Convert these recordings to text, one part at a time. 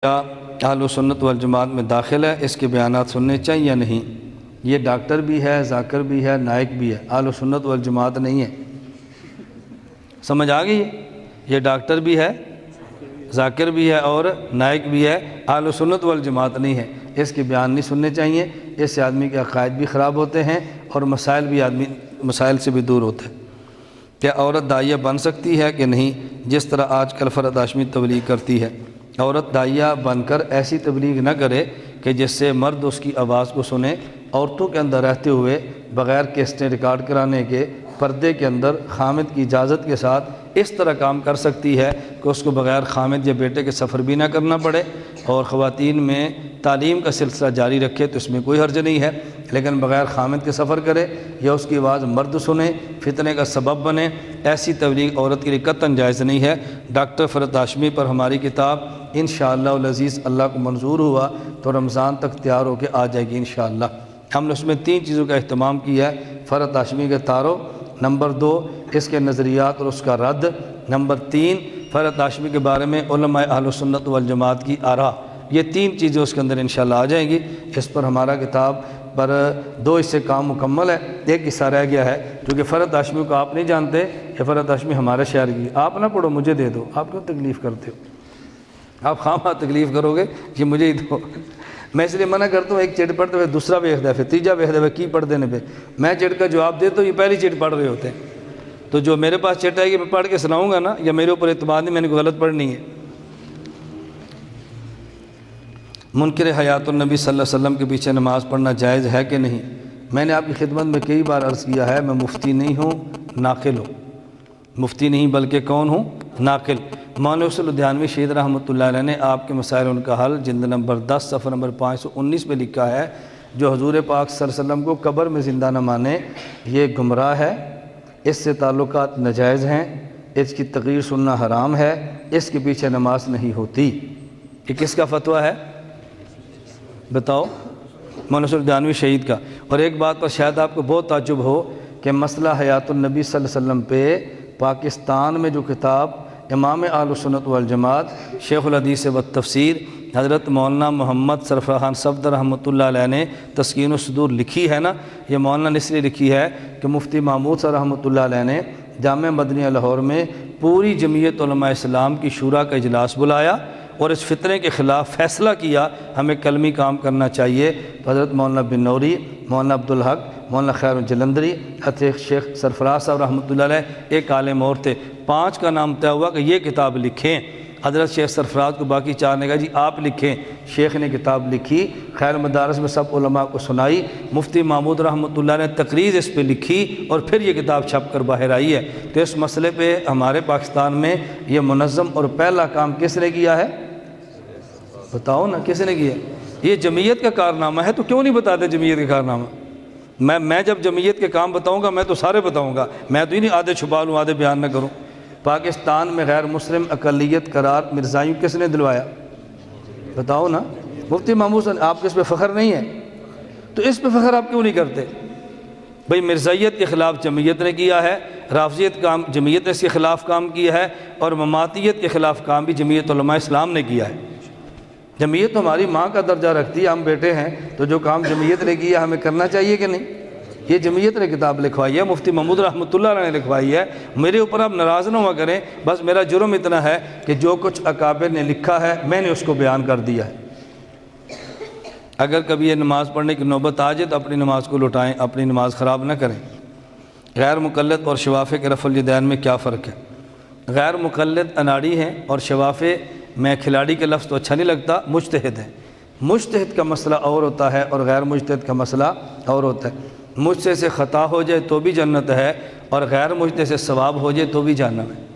کیا اہل سنت والجماعت میں داخل ہے، اس کے بیانات سننے چاہیے یا نہیں؟ یہ ڈاکٹر بھی ہے، ذاکر بھی ہے، نائک بھی ہے، اہل سنت والجماعت نہیں ہے۔ سمجھ آ گئی؟ یہ ڈاکٹر بھی ہے، ذاکر بھی ہے اور نائک بھی ہے، اہل سنت والجماعت نہیں ہے۔ اس کے بیان نہیں سننے چاہیے، اس سے آدمی کے عقائد بھی خراب ہوتے ہیں اور مسائل سے بھی دور ہوتے ہیں۔ کیا عورت داعیہ بن سکتی ہے کہ نہیں؟ جس طرح آج کل فرحت ہاشمی تبلیغ کرتی ہے، عورت داعیہ بن کر ایسی تبلیغ نہ کرے کہ جس سے مرد اس کی آواز کو سنے۔ عورتوں کے اندر رہتے ہوئے بغیر کیسٹیں ریکارڈ کرانے کے پردے کے اندر خامد کی اجازت کے ساتھ اس طرح کام کر سکتی ہے کہ اس کو بغیر خامد یا بیٹے کے سفر بھی نہ کرنا پڑے، اور خواتین میں تعلیم کا سلسلہ جاری رکھے تو اس میں کوئی حرج نہیں ہے، لیکن بغیر خامد کے سفر کرے یا اس کی آواز مرد سنے، فتنے کا سبب بنے، ایسی تبلیغ عورت کے لیے قطعاً جائز نہیں ہے۔ ڈاکٹر فرحت ہاشمی پر ہماری کتاب انشاءاللہ العزیز اللہ کو منظور ہوا تو رمضان تک تیار ہو کے آ جائے گی انشاءاللہ۔ ہم نے اس میں 3 چیزوں کا اہتمام کیا ہے: فرحت ہاشمی کے تعارف، نمبر 2 اس کے نظریات اور اس کا رد، نمبر 3 فرحت ہاشمی کے بارے میں علماء اہل سنت والجماعت کی آراء۔ یہ 3 چیزیں اس کے اندر انشاءاللہ آ جائیں گی۔ اس پر ہمارا کتاب پر 2 حصے کام مکمل ہے، ایک حصہ رہ گیا ہے کیونکہ فرحت ہاشمی کو آپ نہیں جانتے، یہ فرحت ہاشمی ہمارے شہر کی، آپ نہ پڑھو مجھے دے دو، آپ کیوں تکلیف کرتے ہو؟ آپ خواہ تکلیف کرو گے کہ مجھے ہی دو۔ میں اس لیے منع کرتا ہوں، ایک چٹ پڑھتے ہوئے دوسرا ویکھ دے، پھر تیجا ویکھ دے کی پڑھ دینے پہ میں چٹ کا جواب دیتا ہوں، یہ پہلی چٹ پڑھ رہے ہوتے ہیں، تو جو میرے پاس چٹ آئے گی میں پڑھ کے سناؤں گا نا، یا میرے اوپر اعتماد نہیں، میں نے کوئی غلط پڑھنی ہے۔ منکر حیات النبی صلی اللہ علیہ وسلم کے پیچھے نماز پڑھنا جائز ہے کہ نہیں؟ میں نے آپ کی خدمت میں کئی بار عرض کیا ہے، میں مفتی نہیں ہوں، ناقل ہوں۔ مفتی نہیں بلکہ کون ہوں؟ ناقل۔ مولانا یوسف الدھیانوی شہید رحمۃ اللہ علیہ نے آپ کے مسائل ان کا حل جلد نمبر 10 صفحہ نمبر 519 پہ لکھا ہے، جو حضور پاک صلی اللہ علیہ وسلم کو قبر میں زندہ نہ مانے یہ گمراہ ہے، اس سے تعلقات ناجائز ہیں، اس کی تقریر سننا حرام ہے، اس کے پیچھے نماز نہیں ہوتی۔ یہ کس کا فتویٰ ہے بتاؤ؟ مولانا یوسف الدھیانوی شہید کا۔ اور ایک بات پر شاید آپ کو بہت تعجب ہو کہ مسئلہ حیات النبی صلی اللہ علیہ وسلم پہ پاکستان میں جو کتاب امام اہل سنت والجماعت شیخ الحدیث و تفسیر حضرت مولانا محمد سرفراز صفدر رحمۃ اللہ علیہ نے تسکین الصدور لکھی ہے نا، یہ مولانا نے اس لیے لکھی ہے کہ مفتی محمود صاحب رحمۃ اللہ علیہ نے جامعہ مدنیہ لاہور میں پوری جمعیت علماء اسلام کی شورا کا اجلاس بلایا اور اس فتنے کے خلاف فیصلہ کیا ہمیں کلمی کام کرنا چاہیے، تو حضرت مولانا بن نوری، مولانا عبدالحق، مولانا خیر الجلندری، حضرت شیخ سرفراز صاحب رحمۃ اللہ علیہ، ایک عالم اور تھے، 5 کا نام طے ہوا کہ یہ کتاب لکھیں۔ حضرت شیخ سرفراز کو باقی 4 نے کہا جی آپ لکھیں۔ شیخ نے کتاب لکھی، خیر مدارس میں سب علماء کو سنائی، مفتی محمود رحمۃ اللہ نے تقریر اس پہ لکھی اور پھر یہ کتاب چھپ کر باہر آئی ہے۔ تو اس مسئلے پہ ہمارے پاکستان میں یہ منظم اور پہلا کام کس نے کیا ہے؟ بتاؤ نا کس نے کیا؟ یہ جمعیت کا کارنامہ ہے، تو کیوں نہیں بتاتے جمعیت کا کارنامہ؟ میں جب جمعیت کے کام بتاؤں گا میں تو سارے بتاؤں گا، میں تو ہی نہیں آدھے چھپا لوں آدھے بیان نہ کروں۔ پاکستان میں غیر مسلم اقلیت قرار مرزائیوں کس نے دلوایا؟ بتاؤ نا، مفتی محمود صاحب۔ آپ کو اس پہ فخر نہیں ہے تو اس پہ فخر آپ کیوں نہیں کرتے؟ بھئی مرزائیت کے خلاف جمعیت نے کیا ہے، رافضیت کام جمعیت نے اس کے خلاف کام کیا ہے، اور مماتیت کے خلاف کام بھی جمعیت علماء اسلام نے کیا ہے۔ جمعیت ہماری ماں کا درجہ رکھتی ہے، ہم بیٹے ہیں، تو جو کام جمعیت نے کیا ہمیں کرنا چاہیے کہ نہیں؟ یہ جمعیت نے کتاب لکھوائی ہے، مفتی محمود رحمۃ اللہ علیہ نے لکھوائی ہے، میرے اوپر آپ ناراض نہ ہوا کریں، بس میرا جرم اتنا ہے کہ جو کچھ اکابر نے لکھا ہے میں نے اس کو بیان کر دیا ہے۔ اگر کبھی یہ نماز پڑھنے کی نوبت آ جائے تو اپنی نماز کو لوٹائیں، اپنی نماز خراب نہ کریں۔ غیر مقلد اور شوافے کے رفع الیدین میں کیا فرق ہے؟ غیر مقلد اناڑی ہیں اور شوافے میں کھلاڑی کے لفظ تو اچھا نہیں لگتا، مجتہد ہے۔ مجتہد کا مسئلہ اور ہوتا ہے اور غیر مجتہد کا مسئلہ اور ہوتا ہے۔ مجھ سے خطا ہو جائے تو بھی جنت ہے، اور غیر مجتہد سے ثواب ہو جائے تو بھی جہنم ہے۔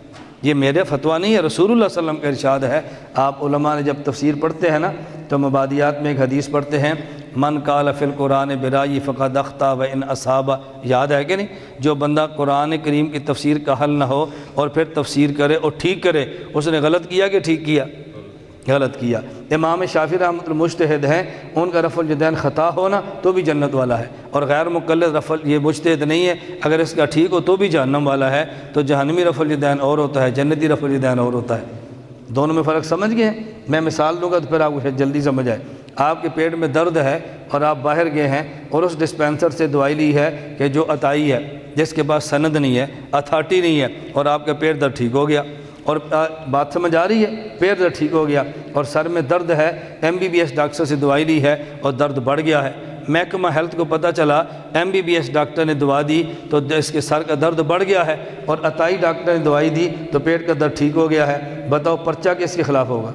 یہ میرے فتویٰ نہیں ہے، رسول اللہ صلی اللہ علیہ وسلم کا ارشاد ہے۔ آپ علماء نے جب تفسیر پڑھتے ہیں نا تو مبادیات میں ایک حدیث پڑھتے ہیں، من قال فی القرآن برأیہ فقد اخطأ وان اصاب، یاد ہے کہ نہیں؟ جو بندہ قرآن کریم کی تفسیر کا حل نہ ہو اور پھر تفسیر کرے اور ٹھیک کرے، اس نے غلط کیا کہ ٹھیک کیا؟ غلط کیا۔ امام شافعی رحمۃ اللہ مجتہد ہیں، ان کا رفع الیدین خطا ہونا تو بھی جنت والا ہے، اور غیر مقلد رفع یہ مجتہد نہیں ہے، اگر اس کا ٹھیک ہو تو بھی جہنم والا ہے۔ تو جہنمی رفع الیدین اور ہوتا ہے، جنتی رفع الیدین اور ہوتا ہے، دونوں میں فرق سمجھ گئے ہیں؟ میں مثال دوں گا تو پھر آپ کو شاید جلدی سمجھ آئے۔ آپ کے پیٹ میں درد ہے اور آپ باہر گئے ہیں اور اس ڈسپینسر سے دوائی لی ہے کہ جو عطائی ہے، جس کے پاس سند نہیں ہے، اتھارٹی نہیں ہے، اور آپ کا پیٹ درد ٹھیک ہو گیا، اور بات سمجھ آ رہی ہے، پیٹ درد ٹھیک ہو گیا اور سر میں درد ہے، MBBS ڈاکٹر سے دوائی لی ہے اور درد بڑھ گیا ہے، محکمہ ہیلتھ کو پتہ چلا MBBS ڈاکٹر نے دوا دی تو اس کے سر کا درد بڑھ گیا ہے، اور عطائی ڈاکٹر نے دوائی دی تو پیٹ کا درد ٹھیک ہو گیا ہے، بتاؤ پرچہ کس کے خلاف ہوگا؟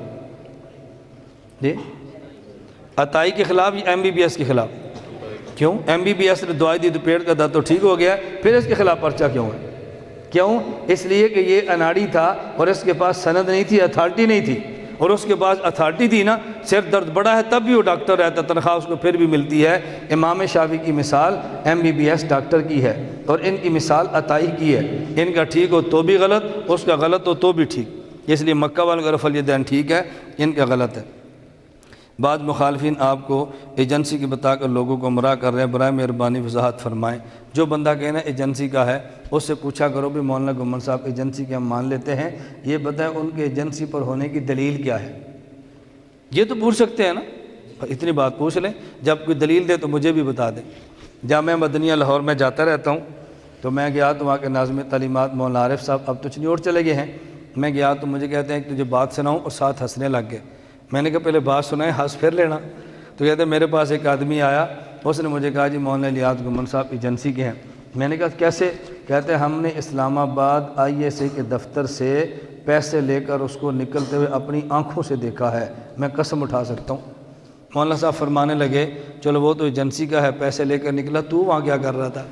جی عطائی کے خلاف یا MBBS کے خلاف؟ کیوں؟ MBBS نے دوائی دی تو پیٹ کا درد تو ٹھیک ہو گیا، پھر اس کے خلاف پرچہ کیوں ہے؟ کیوں؟ اس لیے کہ یہ اناڑی تھا اور اس کے پاس سند نہیں تھی، اتھارٹی نہیں تھی، اور اس کے پاس اتھارٹی تھی نا، صرف درد بڑا ہے تب بھی وہ ڈاکٹر رہتا، تنخواہ اس کو پھر بھی ملتی ہے۔ امام شافعی کی مثال MBBS ڈاکٹر کی ہے اور ان کی مثال عطائی کی ہے، ان کا ٹھیک ہو تو بھی غلط، اس کا غلط ہو تو بھی ٹھیک، اس لیے مکہ والوں کا رفع الیدین ٹھیک ہے، ان کا غلط ہے۔ بعض مخالفین آپ کو ایجنسی کی بتا کر لوگوں کو گمراہ کر رہے ہیں، برائے مہربانی وضاحت فرمائیں۔ جو بندہ کہنا ایجنسی کا ہے اس سے پوچھا کرو بھی مولانا گمن صاحب ایجنسی کے ہم مان لیتے ہیں، یہ بتائیں ان کے ایجنسی پر ہونے کی دلیل کیا ہے؟ یہ تو پوچھ سکتے ہیں نا، اتنی بات پوچھ لیں، جب کوئی دلیل دے تو مجھے بھی بتا دیں۔ جامعہ مدنیہ لاہور میں جاتا رہتا ہوں، تو میں گیا تو وہاں کے ناظم تعلیمات مولانا عارف صاحب اب تو چنیوڑ چلے گئے ہیں، میں گیا تو مجھے کہتے ہیں کہ تجھے بات سناؤں، اور ساتھ ہنسنے لگ گئے۔ میں نے کہا پہلے بات سنائیں، ہنس پھر لینا۔ تو کہتے ہیں میرے پاس ایک آدمی آیا، اس نے مجھے کہا جی مولانا الیاس گمن صاحب ایجنسی کے ہیں۔ میں نے کہا کیسے؟ کہتے ہیں ہم نے اسلام آباد ISA کے دفتر سے پیسے لے کر اس کو نکلتے ہوئے اپنی آنکھوں سے دیکھا ہے، میں قسم اٹھا سکتا ہوں۔ مولانا صاحب فرمانے لگے چلو وہ تو ایجنسی کا ہے، پیسے لے کر نکلا، تو وہاں کیا کر رہا تھا؟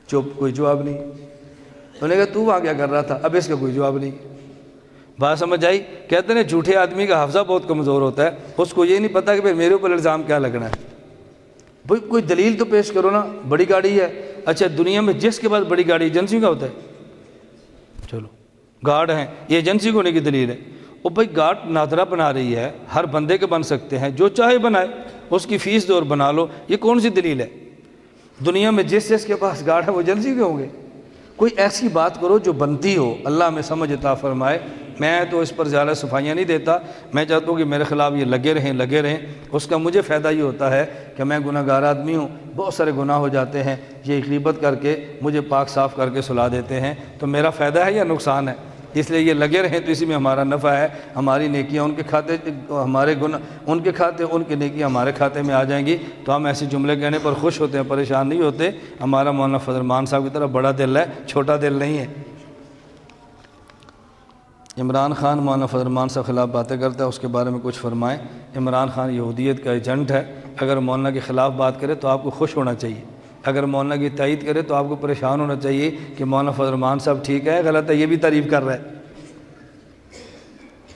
چپ، کوئی جواب نہیں۔ انہوں نے کہا تو وہاں کیا کر رہا تھا؟ اب اس کا کوئی جواب نہیں۔ بات سمجھ آئی؟ کہتے ہیں جھوٹے آدمی کا حافظہ بہت کمزور ہوتا ہے، اس کو یہ نہیں پتا کہ بھئی میرے اوپر الزام کیا لگنا ہے۔ بھئی کوئی دلیل تو پیش کرو نا، بڑی گاڑی ہے، اچھا دنیا میں جس کے پاس بڑی گاڑی ایجنسی کا ہوتا ہے، چلو گارڈ ہیں، یہ ایجنسی کو ہونے کی دلیل ہے۔ وہ بھئی گارڈ نادرہ بنا رہی ہے، ہر بندے کے بن سکتے ہیں، جو چاہے بنائے، اس کی فیس دو اور بنا لو، یہ کون سی دلیل ہے؟ دنیا میں جس کے پاس گارڈ ہے وہ ایجنسی کے ہوں گے؟ کوئی ایسی بات کرو جو بنتی ہو، اللہ میں سمجھ عطا فرمائے۔ میں تو اس پر زیادہ صفائیاں نہیں دیتا، میں چاہتا ہوں کہ میرے خلاف یہ لگے رہیں، اس کا مجھے فائدہ یہ ہوتا ہے کہ میں گناہ گار آدمی ہوں، بہت سارے گناہ ہو جاتے ہیں، یہ غیبت کر کے مجھے پاک صاف کر کے سلا دیتے ہیں، تو میرا فائدہ ہے یا نقصان ہے؟ اس لیے یہ لگے رہیں تو اسی میں ہمارا نفع ہے، ہماری نیکیاں ان کے کھاتے، ہمارے گناہ ان کے کھاتے، ان کی نیکیاں ہمارے کھاتے میں آ جائیں گی، تو ہم ایسے جملے کہنے پر خوش ہوتے ہیں، پریشان نہیں ہوتے۔ ہمارا مولانا فضل الرحمان صاحب کی طرح بڑا دل ہے، چھوٹا دل نہیں ہے۔ عمران خان مولانا فضل الرحمان صاحب خلاف باتیں کرتا ہے، اس کے بارے میں کچھ فرمائیں۔ عمران خان یہودیت کا ایجنٹ ہے، اگر مولانا کے خلاف بات کرے تو آپ کو خوش ہونا چاہیے، اگر مولانا کی تائید کرے تو آپ کو پریشان ہونا چاہیے کہ مولانا فضل الرحمان صاحب ٹھیک ہے غلط ہے، یہ بھی تعریف کر رہا ہے۔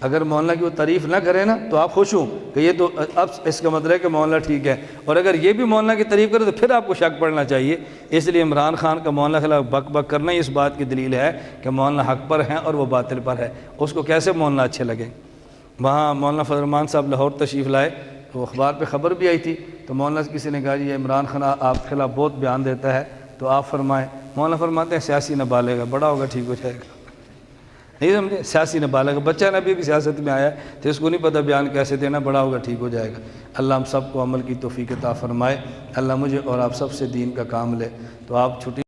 اگر مولانا کی وہ تعریف نہ کرے نا تو آپ خوش ہوں کہ یہ تو اب اس کا مطلب ہے کہ مولانا ٹھیک ہے، اور اگر یہ بھی مولانا کی تعریف کرے تو پھر آپ کو شک پڑنا چاہیے۔ اس لیے عمران خان کا مولانا خلاف بک بک کرنا ہی اس بات کی دلیل ہے کہ مولانا حق پر ہیں اور وہ باطل پر ہے، اس کو کیسے مولانا اچھے لگیں۔ وہاں مولانا فضل الرحمان صاحب لاہور تشریف لائے تو اخبار پہ خبر بھی آئی تھی، تو مولانا سے کسی نے کہا جی عمران خان آپ کے خلاف بہت بیان دیتا ہے، تو آپ فرمائیں۔ مولانا فرماتے ہیں سیاسی نابالغ ہے، بڑا ہوگا ٹھیک ہو جائے گا۔ نہیں سمجھے؟ سیاسی نابالغ، بچہ نبی کی سیاست میں آیا ہے تو اس کو نہیں پتہ بیان کیسے دینا، بڑا ہوگا ٹھیک ہو جائے گا۔ اللہ ہم سب کو عمل کی توفیق عطا فرمائے، اللہ مجھے اور آپ سب سے دین کا کام لے۔ تو آپ چھٹی